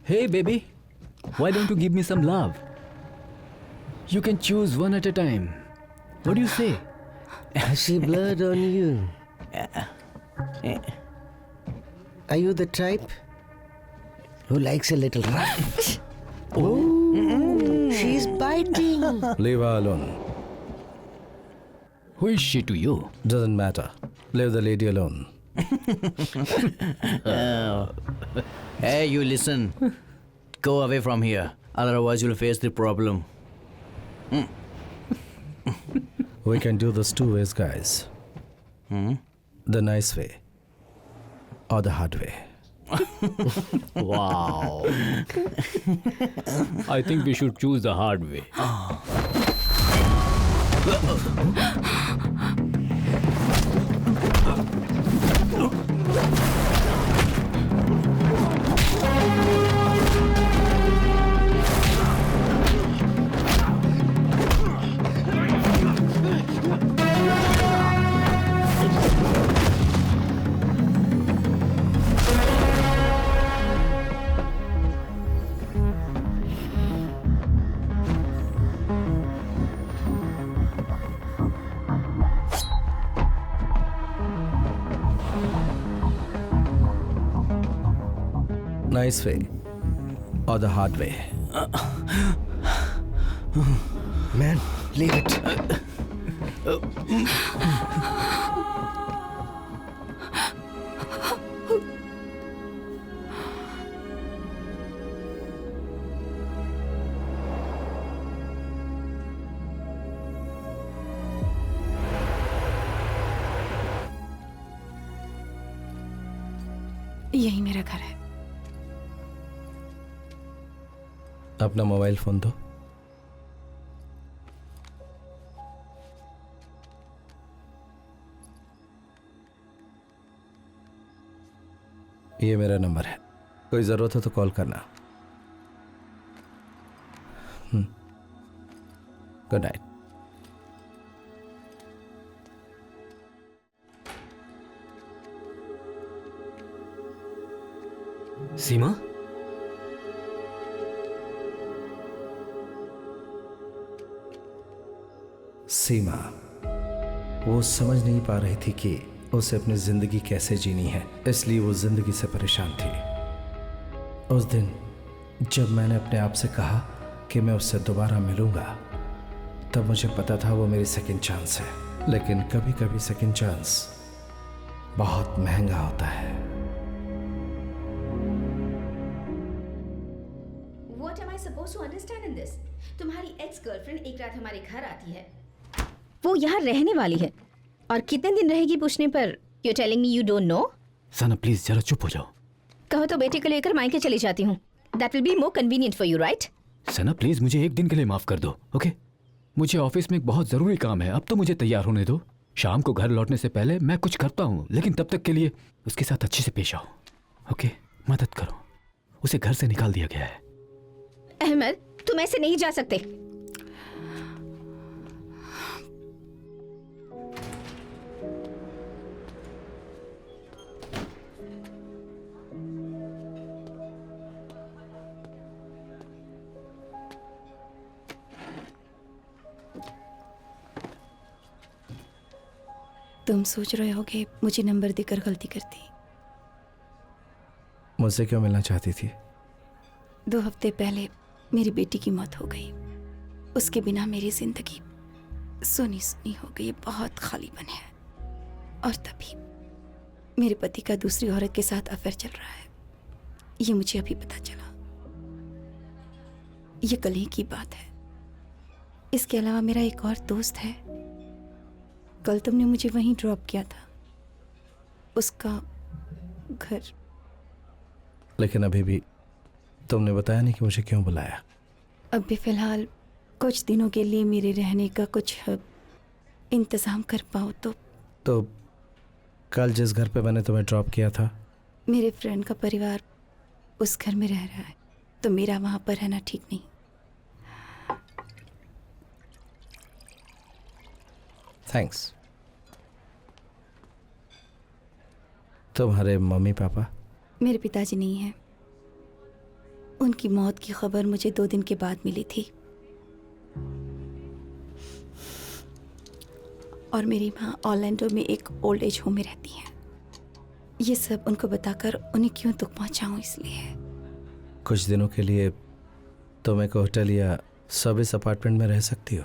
Hey baby, why don't you give me some love? You can choose one at a time. What do you say? I see blood on you. Are you the type who likes a little rough? Oh, she's biting. Leave her alone. Who is she to you? Doesn't matter. Leave the lady alone. Hey, you listen. Go away from here. Otherwise, you'll face the problem. We can do this two ways, guys. The nice way or the hard way. Wow. I think we should choose the hard way. Nice way or the hard way. Man, leave it. यही मेरा घर है। अपना mobile phone दो। ये मेरा number है, कोई जरूरत हो तो कॉल करना। Good night. सीमा? सीमा वो समझ नहीं पा रही थी कि उसे अपनी जिंदगी कैसे जीनी है, इसलिए वो जिंदगी से परेशान थी। उस दिन जब मैंने अपने आप से कहा कि मैं उससे दोबारा मिलूंगा, तब मुझे पता था वो मेरी सेकंड चांस है। लेकिन कभी कभी सेकंड चांस बहुत महंगा होता है। What am I supposed to understand in this? तुम्हारी एक्स गर्लफ्रेंड एक रात हमारे घर आती है, वो यहाँ रहने वाली है और कितने दिन रहेगी पूछने पर you telling me you don't know. Sana please जरा चुप हो जाओ। कहो तो बेटे को लेकर मायके चली जाती हूँ। That will be more convenient for you, right? Sana please मुझे एक दिन के लिए माफ कर दो, ओके? मुझे ऑफिस में एक बहुत जरूरी काम है, अब तो मुझे तैयार होने दो। शाम को घर लौटने से पहले मैं कुछ करता हूँ, लेकिन तब तक के लिए उसके साथ अच्छे से पेश आओ, ओके? मदद करो, उसे घर से निकाल दिया गया है। अहमद, तुम ऐसे नहीं जा सकते। तुम सोच रहे होगे मुझे नंबर देकर गलती कर दी। मुझसे क्यों मिलना चाहती थी? 2 हफ्ते पहले मेरी बेटी की मौत हो गई। उसके बिना मेरी जिंदगी सुनी सुनी हो गई, बहुत खालीपन है। और तभी मेरे पति का दूसरी औरत के साथ अफेयर चल रहा है, ये मुझे अभी पता चला। ये कल ही की बात है। इसके अलावा मेरा एक और दोस्त है, कल तुमने मुझे वहीं ड्रॉप किया था, उसका घर। लेकिन अभी भी तुमने बताया नहीं कि मुझे क्यों बुलाया। अब भी फिलहाल कुछ दिनों के लिए मेरे रहने का कुछ इंतज़ाम कर पाओ तो कल जिस घर पे मैंने तुम्हें ड्रॉप किया था, मेरे फ्रेंड का परिवार उस घर में रह रहा है, तो मेरा वहाँ पर रहना ठीक नहीं। थैंक्स। तुम्हारे मम्मी पापा? मेरे पिताजी नहीं हैं, उनकी मौत की खबर मुझे 2 दिन के बाद मिली थी और मेरी माँ ऑरलैंडो में एक ओल्ड एज होम में रहती हैं। ये सब उनको बताकर उन्हें क्यों दुख पहुंचाऊं, इसलिए। कुछ दिनों के लिए तुम एक होटल या सर्विस अपार्टमेंट में रह सकती हो।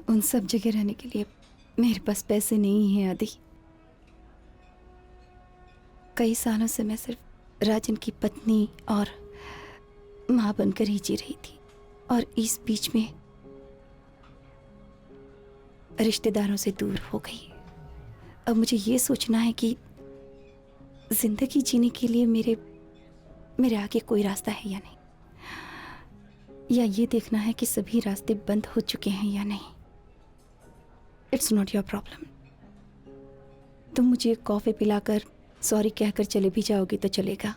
उन सब जगह रहने के लिए मेरे पास पैसे नहीं हैं आदि। कई सालों से मैं सिर्फ राजन की पत्नी और माँ बनकर ही जी रही थी और इस बीच में रिश्तेदारों से दूर हो गई। अब मुझे ये सोचना है कि जिंदगी जीने के लिए मेरे आगे कोई रास्ता है या नहीं, या ये देखना है कि सभी रास्ते बंद हो चुके हैं या नहीं। It's not your problem. तुम मुझे कॉफी पिलाकर सॉरी कहकर चले भी जाओगी तो चलेगा।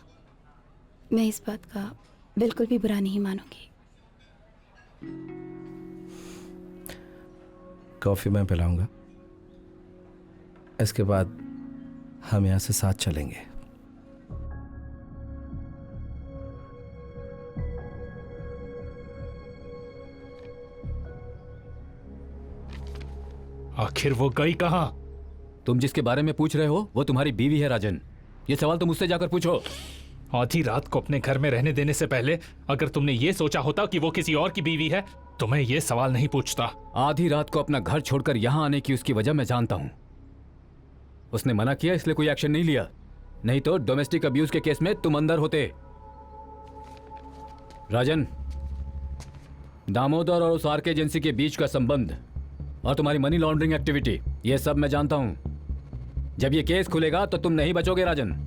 मैं इस बात का बिल्कुल भी बुरा नहीं मानूंगी। कॉफ़ी मैं पिलाऊंगा, इसके बाद हम यहाँ से साथ चलेंगे। आखिर वो गई कहाँ? तुम जिसके बारे में पूछ रहे हो वो तुम्हारी बीवी है राजन। ये सवाल तो मुझसे जाकर पूछो। आधी रात को अपने घर में रहने देने से पहले अगर तुमने ये सोचा होता कि वो किसी और की बीवी है तो मैं ये सवाल नहीं पूछता। आधी रात को अपना घर छोड़कर यहाँ आने की उसकी वजह मैं जानता हूँ। उसने मना किया इसलिए कोई एक्शन नहीं लिया, नहीं तो डोमेस्टिक अब्यूज के केस में तुम अंदर होते। राजन, दामोदर और उस आरके एजेंसी के बीच का संबंध और तुम्हारी मनी लॉन्ड्रिंग एक्टिविटी, ये सब मैं जानता हूं। जब ये केस खुलेगा तो तुम नहीं बचोगे राजन।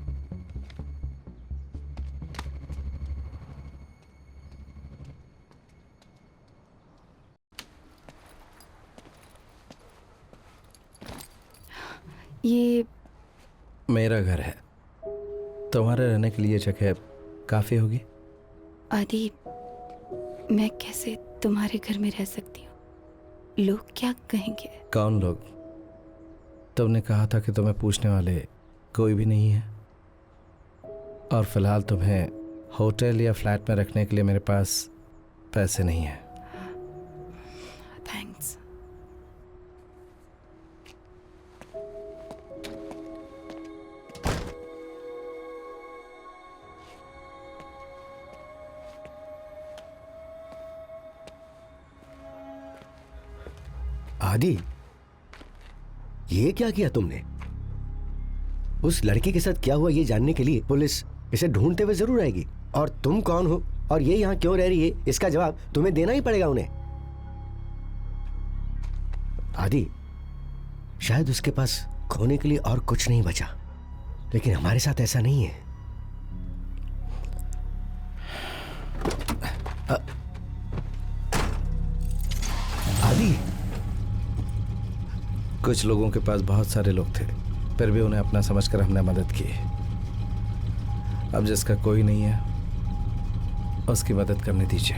ये मेरा घर है, तुम्हारे रहने के लिए जगह काफ़ी होगी। आदि, मैं कैसे तुम्हारे घर में रह सकती हूँ? लोग क्या कहेंगे? कौन लोग? तुमने कहा था कि तुम्हें पूछने वाले कोई भी नहीं है, और फिलहाल तुम्हें होटल या फ्लैट में रखने के लिए मेरे पास पैसे नहीं है। थैंक्स। आदि, ये क्या किया तुमने? उस लड़के के साथ क्या हुआ ये जानने के लिए पुलिस इसे ढूंढते हुए जरूर आएगी, और तुम कौन हो और ये यहाँ क्यों रह रही है इसका जवाब तुम्हें देना ही पड़ेगा उन्हें। आदि, शायद उसके पास खोने के लिए और कुछ नहीं बचा, लेकिन हमारे साथ ऐसा नहीं है। आदि, कुछ लोगों के पास बहुत सारे लोग थे, फिर भी उन्हें अपना समझकर हमने मदद की। अब जिसका कोई नहीं है उसकी मदद करने दीजिए।